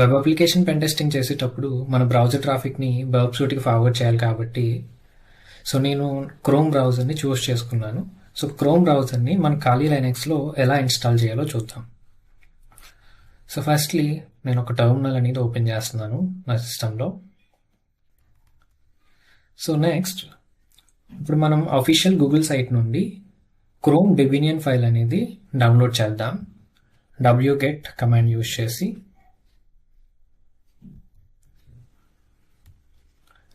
Web application pen testing చేసేటప్పుడు మన browser ట్రాఫిక్ని web సూట్కి forward చేయాలి కాబట్టి సో నేను క్రోమ్ బ్రౌజర్ని చూస్ చేసుకున్నాను. సో క్రోమ్ బ్రౌజర్ని మన ఖాళీ లైనక్స్లో ఎలా ఇన్స్టాల్ చేయాలో చూద్దాం. సో ఫస్ట్లీ నేను ఒక టెర్మినల్ అనేది ఓపెన్ చేస్తున్నాను నా సిస్టంలో. సో నెక్స్ట్ ఇప్పుడు మనం అఫీషియల్ గూగుల్ సైట్ నుండి క్రోమ్ డెబినియన్ ఫైల్ అనేది డౌన్లోడ్ చేద్దాం. wget కమాండ్ యూజ్ చేసి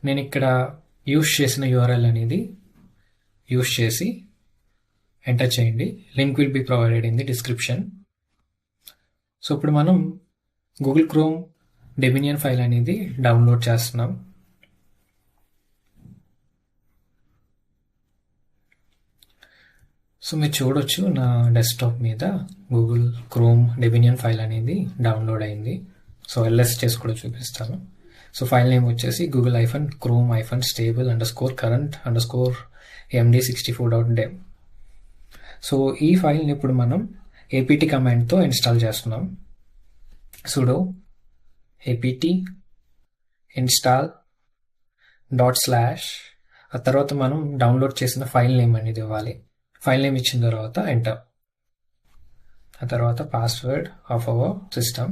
నేను ఇక్కడ యూజ్ చేసిన యూఆర్ఎల్ అనేది యూజ్ చేసి ఎంటర్ చేయండి. Link will be provided in the description. So ఇప్పుడు మనం గూగుల్ క్రోమ్ డెబినియన్ ఫైల్ అనేది డౌన్లోడ్ చేస్తున్నాం. సో మీరు చూడొచ్చు నా డెస్క్టాప్ మీద గూగుల్ క్రోమ్ డెబినియన్ ఫైల్ అనేది డౌన్లోడ్ అయింది. సో ఎల్ఎస్ చేసి కూడా చూపిస్తాను. సో ఫైల్ నేమ్ వచ్చేసి google-chrome-stable_current_md64.dev. సో ఈ ఫైల్ని ఇప్పుడు మనం apt కమాండ్తో ఇన్స్టాల్ చేస్తున్నాం. sudo apt install // ఆ తర్వాత మనం డౌన్లోడ్ చేసిన ఫైల్ నేమ్ అనేది ఇవ్వాలి. ఫైల్ నేమ్ ఇచ్చిన తర్వాత ఎంటర్. ఆ తర్వాత password of our system.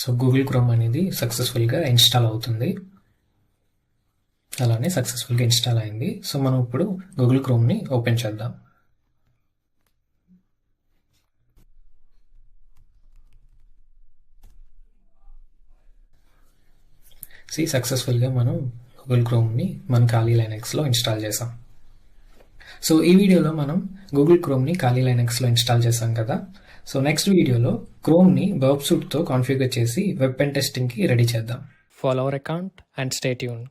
So Google chrome అనేది సక్సెస్ఫుల్గా ఇన్స్టాల్ అవుతుంది. అలానే సక్సెస్ఫుల్గా ఇన్స్టాల్ అయింది. సో మనం ఇప్పుడు గూగుల్ క్రోమ్ని ఓపెన్ చేద్దాం. సక్సెస్ఫుల్గా మనం గూగుల్ క్రోమ్ని మన ఖాళీ లైనక్స్లో ఇన్స్టాల్ చేసాం. సో ఈ వీడియోలో మనం గూగుల్ క్రోమ్ని ఖాళీ లైనక్స్లో ఇన్స్టాల్ చేసాం కదా. సో నెక్స్ట్ వీడియోలో క్రోమ్ని వెబ్ సూట్తో కాన్ఫిగర్ చేసి వెబ్ పెన్ టెస్టింగ్కి రెడీ చేద్దాం. Follow our account and stay tuned.